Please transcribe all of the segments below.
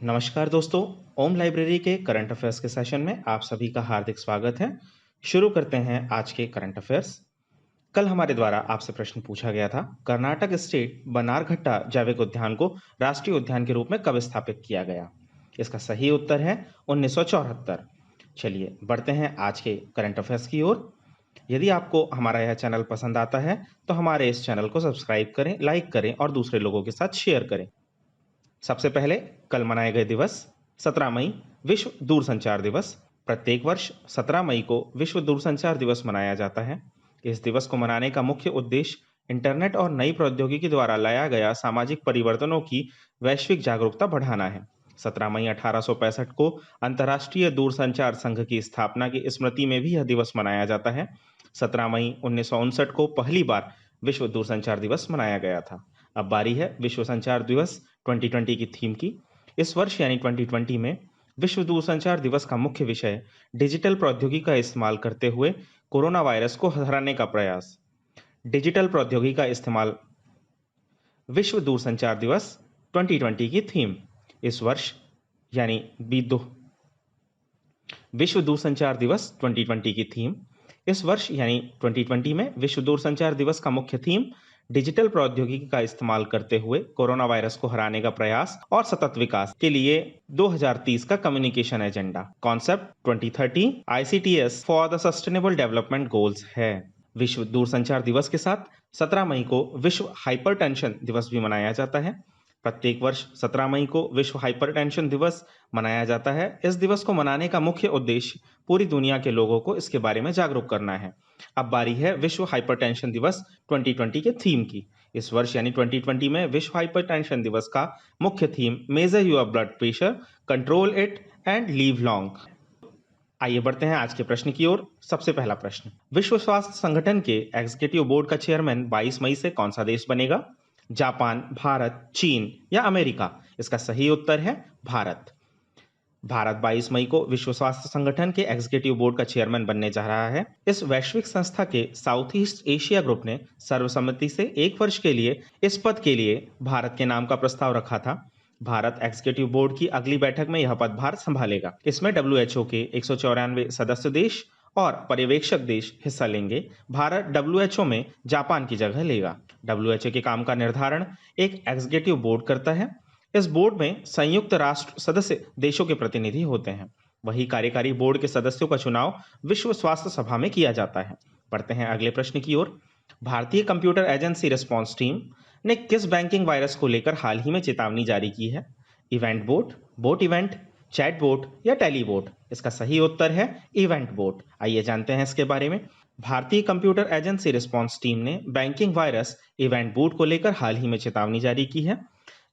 नमस्कार दोस्तों। ओम लाइब्रेरी के करंट अफेयर्स के सेशन में आप सभी का हार्दिक स्वागत है। शुरू करते हैं आज के करंट अफेयर्स। कल हमारे द्वारा आपसे प्रश्न पूछा गया था, कर्नाटक स्टेट बनारघट्टा जैविक उद्यान को राष्ट्रीय उद्यान के रूप में कब स्थापित किया गया? इसका सही उत्तर है 1974। चलिए बढ़ते हैं आज के करंट अफेयर्स की ओर। यदि आपको हमारा यह चैनल पसंद आता है तो हमारे इस चैनल को सब्सक्राइब करें, लाइक करें और दूसरे लोगों के साथ शेयर करें। सबसे पहले कल मनाए गए दिवस। 17 मई विश्व दूरसंचार दिवस। प्रत्येक वर्ष 17 मई को विश्व दूरसंचार दिवस मनाया जाता है। इस दिवस को मनाने का मुख्य उद्देश्य इंटरनेट और नई प्रौद्योगिकी द्वारा लाया गया सामाजिक परिवर्तनों की वैश्विक जागरूकता बढ़ाना है। 17 मई 1865 को अंतर्राष्ट्रीय दूरसंचार संघ की स्थापना की स्मृति में भी यह दिवस मनाया जाता है। 17 मई 1959 को पहली बार विश्व दूरसंचार दिवस मनाया गया था। अब बारी है विश्व संचार दिवस 2020 की थीम की। इस वर्ष यानी 2020 में विश्व दूरसंचार दिवस का मुख्य विषय डिजिटल प्रौद्योगिकी का इस्तेमाल करते हुए कोरोना वायरस को हराने का प्रयास। डिजिटल प्रौद्योगिकी का इस्तेमाल विश्व दूरसंचार दिवस 2020 की थीम। इस वर्ष यानी बीत दो विश्व दूरसंचार दिवस 2020 की थीम। इस वर्ष यानी 2020 में विश्व दूरसंचार दिवस का मुख्य थीम डिजिटल प्रौद्योगिकी का इस्तेमाल करते हुए कोरोना वायरस को हराने का प्रयास और सतत विकास के लिए 2030 का communication agenda concept 2030 ICTs for the sustainable development goals है। विश्व दूरसंचार दिवस के साथ 17 मई को विश्व हाइपरटेंशन दिवस भी मनाया जाता है। प्रत्येक वर्ष 17 मई को विश्व हाइपरटेंशन दिवस मनाया जाता है। इस दिवस को मनाने का मुख्य उद्देश्य पूरी दुनिया के लोगों को इसके बारे में जागरूक करना है। अब बारी है विश्व हाइपरटेंशन दिवस 2020 के थीम की। इस वर्ष यानी 2020 में विश्व हाइपरटेंशन दिवस का मुख्य theme major your blood pressure, control it and leave long. आइए बढ़ते हैं आज के प्रश्न की ओर। सबसे पहला प्रश्न, विश्व स्वास्थ्य संगठन के एग्जीक्यूटिव बोर्ड का चेयरमैन 22 मई से कौन सा देश बनेगा? जापान, भारत, चीन या अमेरिका? इसका सही उत्तर है भारत। भारत 22 मई को विश्व स्वास्थ्य संगठन के एग्जीक्यूटिव बोर्ड का चेयरमैन बनने जा रहा है। इस वैश्विक संस्था के साउथ ईस्ट एशिया ग्रुप ने सर्वसम्मति से 1 वर्ष के लिए इस पद के लिए भारत के नाम का प्रस्ताव रखा था। भारत एग्जीक्यूटिव बोर्ड की अगली बैठक में यह पदभार संभालेगा। इसमें डब्ल्यूएचओ के 194 सदस्य देश और पर्यवेक्षक देश हिस्सा लेंगे। भारत डब्ल्यूएचओ में जापान की जगह लेगा। डब्ल्यूएचओ के काम का निर्धारण एक एग्जीक्यूटिव बोर्ड करता है। इस बोर्ड में संयुक्त राष्ट्र सदस्य देशों के प्रतिनिधि होते हैं। वही कार्यकारी बोर्ड के सदस्यों का चुनाव विश्व स्वास्थ्य सभा में किया जाता है। बढ़ते हैं अगले प्रश्न की ओर। भारतीय कंप्यूटर एजेंसी रिस्पांस टीम ने किस बैंकिंग वायरस को लेकर हाल ही में चेतावनी जारी की है? Event boat, boat event, chat bot या टेली बोट? इसका सही उत्तर है इवेंट बोट। आइए जानते हैं इसके बारे में। भारतीय कंप्यूटर एजेंसी रिस्पांस टीम ने बैंकिंग वायरस इवेंट बोट को लेकर हाल ही में चेतावनी जारी की है।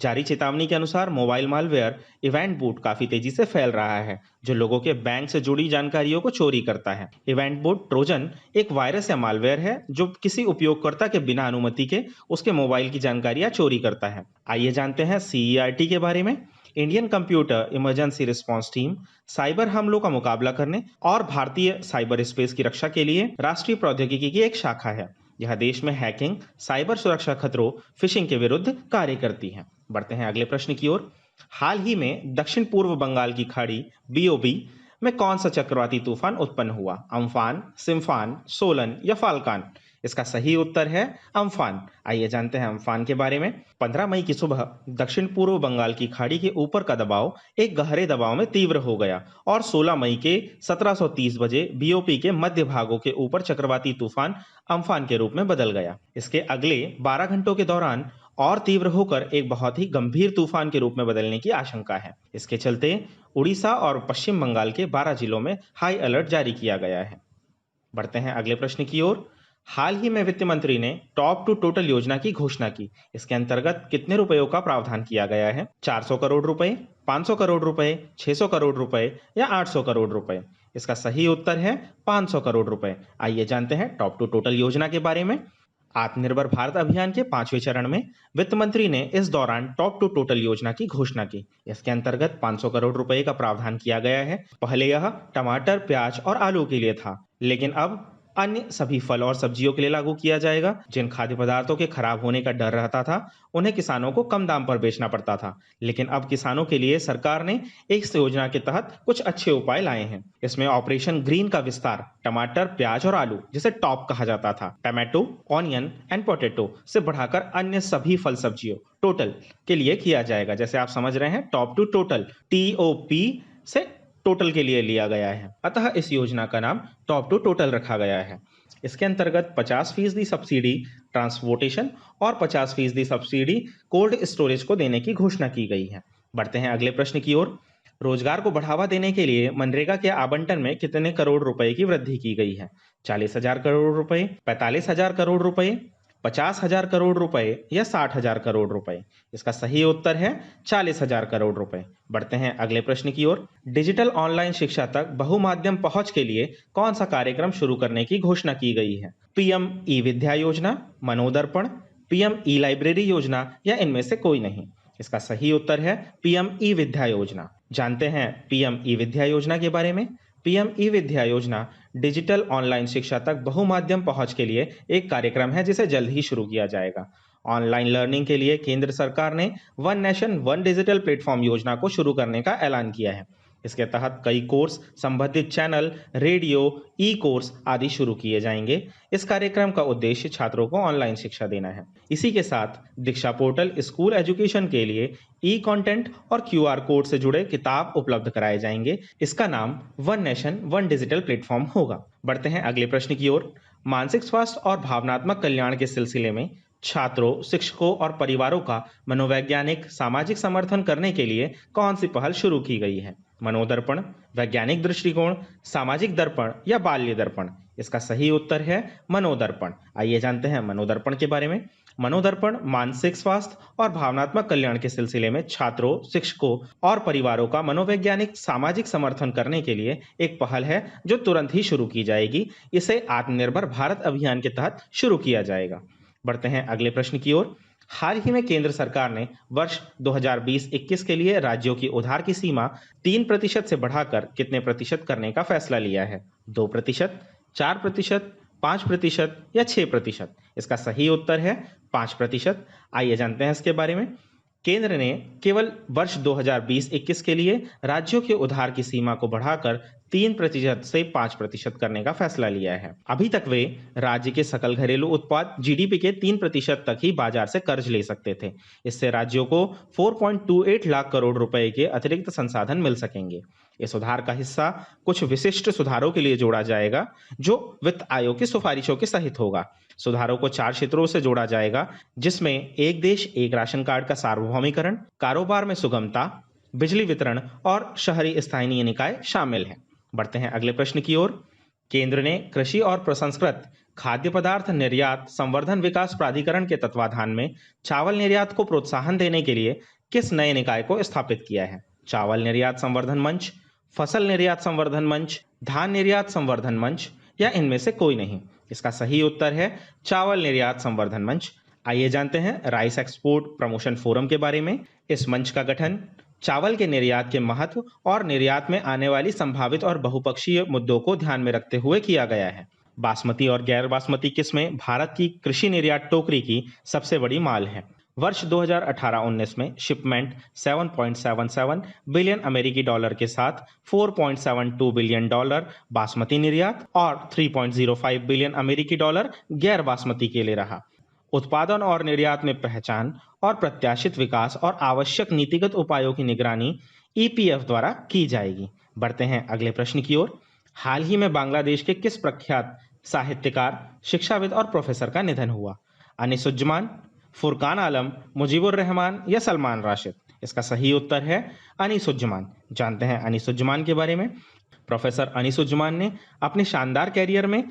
जारी चेतावनी के अनुसार मोबाइल मालवेयर इवेंट बूट काफी तेजी से फैल रहा है, जो लोगों के बैंक से जुड़ी जानकारियों को चोरी करता है। इवेंट बूट ट्रोजन एक वायरस या मालवेयर है जो किसी उपयोगकर्ता के बिना अनुमति के उसके मोबाइल की जानकारियां चोरी करता है। आइए जानते हैं सीईआरटी के बारे में। Indian computer emergency response team cyber हमलों का मुकाबला करने और भारतीय साइबर स्पेस की रक्षा के लिए राष्ट्रीय प्रौद्योगिकी की एक शाखा है। यह देश में हैकिंग, साइबर सुरक्षा खतरों, फिशिंग के विरुद्ध कार्य करती है। बढ़ते हैं अगले प्रश्न की ओर। हाल ही में दक्षिण पूर्व बंगाल की खाड़ी बीओबी में कौन सा चक्रवाती तूफान उत्पन्न हुआ? अम्फान, सिम्फान, सोलन या फाल्कान? इसका सही उत्तर है अम्फान। आइए जानते हैं अम्फान के बारे में। 15 मई की सुबह दक्षिण पूर्व बंगाल की खाड़ी के ऊपर का दबाव एक गहरे दबाव में तीव्र हो गया और 16 मई के 17:30 बजे बीओपी के मध्य भागों के ऊपर चक्रवाती तूफान अम्फान के रूप में बदल गया। इसके अगले 12 घंटों के दौरान और तीव्र होकर एक बहुत ही गंभीर तूफान के रूप में बदलने की आशंका है। इसके चलते उड़ीसा और पश्चिम बंगाल के 12 जिलों में हाई अलर्ट जारी किया गया है। बढ़ते हैं अगले प्रश्न की ओर। हाल ही में वित्त मंत्री ने टॉप टू टोटल योजना की घोषणा की। इसके अंतर्गत कितने रुपयों का प्रावधान किया गया है? 400 करोड़ रुपए, 500 करोड़ रुपए, 600 करोड़ रुपए या 800 करोड़ रुपए? इसका सही उत्तर है 500 करोड़ रुपए। आइए जानते हैं टॉप टू टोटल योजना के बारे में। आत्मनिर्भर भारत अभियान के 5वें चरण में वित्त मंत्री ने इस दौरान टॉप टू टोटल योजना की घोषणा की। इसके अंतर्गत 500 करोड़ रुपए का प्रावधान किया गया है। पहले यह टमाटर, प्याज और आलू के लिए था, लेकिन अब अन्य सभी फल और सब्जियों के लिए लागू किया जाएगा। जिन खाद्य पदार्थों के खराब होने का डर रहता था, उन्हें किसानों को कम दाम पर बेचना पड़ता था। लेकिन अब किसानों के लिए सरकार ने इस योजना के तहत कुछ अच्छे उपाय लाए हैं। इसमें ऑपरेशन ग्रीन का विस्तार टमाटर, प्याज और आलू, जिसे टॉप कहा जाता था, टमाटो, ऑनियन एंड पोटैटो से बढ़ाकर अन्य सभी फल सब्जियों टोटल के लिए किया जाएगा। जैसे आप समझ रहे हैं, टॉप टू टोटल, TOP से टोटल के लिए लिया गया है। अतः इस योजना का नाम टॉप टू टोटल रखा गया है। इसके अंतर्गत 50% सब्सिडी ट्रांसपोर्टेशन और 50% सब्सिडी कोल्ड स्टोरेज को देने की घोषणा की गई है। बढ़ते हैं अगले प्रश्न की ओर। रोजगार को बढ़ावा देने के लिए मनरेगा के आवंटन में कितने करोड़ रुपए की वृद्धि की गई है? 40,000 करोड़ रुपए, 45,000 करोड़ रुपए, 50,000 करोड़ रुपए या 60,000 करोड़ रुपए? इसका सही उत्तर है 40,000 करोड़ रुपए। बढ़ते हैं अगले प्रश्न की ओर। डिजिटल ऑनलाइन शिक्षा तक बहुमाध्यम पहुंच के लिए कौन सा कार्यक्रम शुरू करने की घोषणा की गई है? PM ई विद्या योजना, मनोदर्पण, PM ई लाइब्रेरी योजना या इनमें से कोई नहीं? इसका सही उत्तर है PM ई विद्या योजना। जानते हैं PM ई विद्या योजना के बारे में। PM ई विद्या योजना डिजिटल ऑनलाइन शिक्षा तक बहुमाध्यम पहुंच के लिए एक कार्यक्रम है जिसे जल्द ही शुरू किया जाएगा। ऑनलाइन लर्निंग के लिए केंद्र सरकार ने one nation one digital platform योजना को शुरू करने का ऐलान किया है। इसके तहत कई कोर्स, संबंधित चैनल, रेडियो, ई कोर्स आदि शुरू किए जाएंगे। इस कार्यक्रम का उद्देश्य छात्रों को ऑनलाइन शिक्षा देना है। इसी के साथ दीक्षा पोर्टल स्कूल एजुकेशन के लिए ई कंटेंट और QR कोड से जुड़े किताब उपलब्ध कराए जाएंगे। इसका नाम one nation one digital platform होगा। बढ़ते हैं अगले प्रश्न की ओर। मानसिक स्वास्थ्य और भावनात्मक कल्याण के सिलसिले में छात्रों, शिक्षकों और परिवारों का मनोवैज्ञानिक सामाजिक समर्थन करने के लिए कौन सी पहल शुरू की गई है? मनोदर्पण, वैज्ञानिक दृष्टिकोण, सामाजिक दर्पण या बाल्य दर्पण? इसका सही उत्तर है मनोदर्पण। आइए जानते हैं मनोदर्पण के बारे में। मनोदर्पण मानसिक स्वास्थ्य और भावनात्मक कल्याण के सिलसिले में छात्रों, शिक्षकों और परिवारों का मनोवैज्ञानिक सामाजिक समर्थन करने के लिए एक पहल है जो तुरंत ही शुरू की जाएगी। इसे आत्मनिर्भर भारत अभियान के तहत शुरू किया जाएगा। बढ़ते हैं अगले प्रश्न की ओर। हाल ही में केंद्र सरकार ने वर्ष 2020-21 के लिए राज्यों की उधार की सीमा 3% से बढ़ाकर कितने प्रतिशत करने का फैसला लिया है? 2%, 4%, 5% या 6%? इसका सही उत्तर है 5%। आइए जानते हैं इसके बारे में। केंद्र ने केवल वर्ष 2020-21 के लिए राज्यों के उधार की सीमा को बढ़ाकर 3% से 5% करने का फैसला लिया है। अभी तक वे राज्य के सकल घरेलू उत्पाद GDP के 3% तक ही बाजार से कर्ज ले सकते थे। इससे राज्यों को 4.28 लाख करोड़ रुपए के अतिरिक्त संसाधन मिल सकेंगे। इस उधार का हिस्सा कुछ विशिष्ट सुधारों के लिए जोड़ा जाएगा जो वित्त आयोग की सिफारिशों के सहित होगा। सुधारों को 4 क्षेत्रों से जोड़ा जाएगा, जिसमें एक देश एक राशन कार्ड का सार्वभौमिकरण, कारोबार में सुगमता, बिजली वितरण और शहरी स्थानीय निकाय शामिल हैं। बढ़ते हैं अगले प्रश्न की ओर। केंद्र ने कृषि और प्रसंस्कृत खाद्य पदार्थ निर्यात संवर्धन विकास प्राधिकरण के तत्वाधान में चावल निर्यात को प्रोत्साहन देने के लिए किस नए निकाय को स्थापित किया है? चावल निर्यात संवर्धन मंच, फसल निर्यात संवर्धन मंच, धान निर्यात संवर्धन मंच या इनमें से कोई नहीं? इसका सही उत्तर है चावल निर्यात संवर्धन मंच। आइए जानते हैं राइस एक्सपोर्ट प्रमोशन फोरम के बारे में। इस मंच का गठन चावल के निर्यात के महत्व और निर्यात में आने वाली संभावित और बहुपक्षीय मुद्दों को ध्यान में रखते हुए किया गया है। बासमती और गैर बासमती किस्में भारत की कृषि निर्यात टोकरी की सबसे बड़ी माल है। वर्ष 2018-19 में शिपमेंट 7.77 बिलियन अमेरिकी डॉलर के साथ 4.72 बिलियन डॉलर बासमती निर्यात और 3.05 बिलियन अमेरिकी डॉलर गैर बासमती के लिए रहा। उत्पादन और निर्यात में पहचान और प्रत्याशित विकास और आवश्यक नीतिगत उपायों की निगरानी EPF द्वारा की जाएगी। बढ़ते हैं अगले प्रश्न की ओर। हाल ही में बांग्लादेश के किस प्रख्यात साहित्यकार, शिक्षाविद और प्रोफेसर का निधन हुआ? अनीसुज्जमान, फुरकान आलम, मुजीबुर रहमान या सलमान राशिद? इसका सही उत्तर है अनीसुज्जमान। जानते हैं अनीसुज्जमान के बारे में। प्रोफेसर अनीसुज्जमान ने अपने शानदार कैरियर में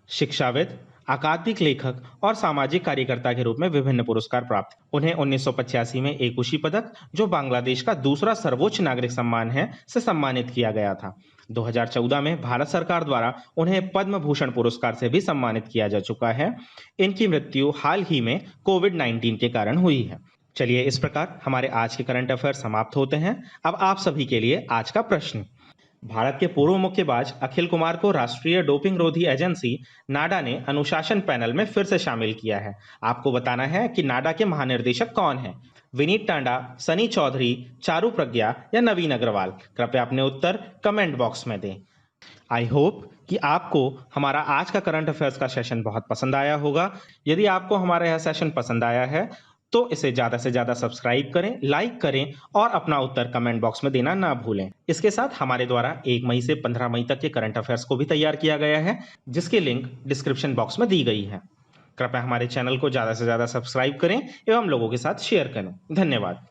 शिक्षाविद, अकादमिक लेखक और सामाजिक कार्यकर्ता के रूप में विभिन्न पुरस्कार प्राप्त। उन्हें 1985 में एकुशी पदक, जो बांग्लादेश का दूसरा सर्वोच्च नागरिक सम्मान है, से सम्मानित किया गया था। 2014 में भारत सरकार द्वारा उन्हें पद्म भूषण पुरस्कार से भी सम्मानित किया जा चुका है। इनकी मृत्यु हाल ही में कोविड-19 के कारण हुई है। चलिए, इस प्रकार हमारे आज के करंट अफेयर समाप्त होते हैं। अब आप सभी के लिए आज का प्रश्न। भारत के पूर्व मुक्केबाज अखिल कुमार को राष्ट्रीय डोपिंग रोधी एजेंसी नाडा ने अनुशासन पैनल में फिर से शामिल किया है। आपको बताना है कि नाडा के महानिर्देशक कौन हैं। विनीत टांडा, सनी चौधरी, चारू प्रज्ञा या नवीन अग्रवाल। कृपया अपने उत्तर कमेंट बॉक्स में दें। आई होप कि आपको हमारा आज का करंट अफेयर्स का सेशन बहुत पसंद आया होगा। यदि आपको हमारा यह सेशन पसंद आया है तो इसे ज़्यादा से ज़्यादा सब्सक्राइब करें, लाइक करें और अपना उत्तर कमेंट बॉक्स में देना ना भूलें। इसके साथ हमारे द्वारा 1 मई से 15 मई तक के करंट अफेयर्स को भी तैयार किया गया है, जिसकी लिंक डिस्क्रिप्शन बॉक्स में दी गई है। कृपया हमारे चैनल को ज़्यादा से ज़्यादा सब्सक्राइब करें एवं लोगों के साथ शेयर करें। धन्यवाद।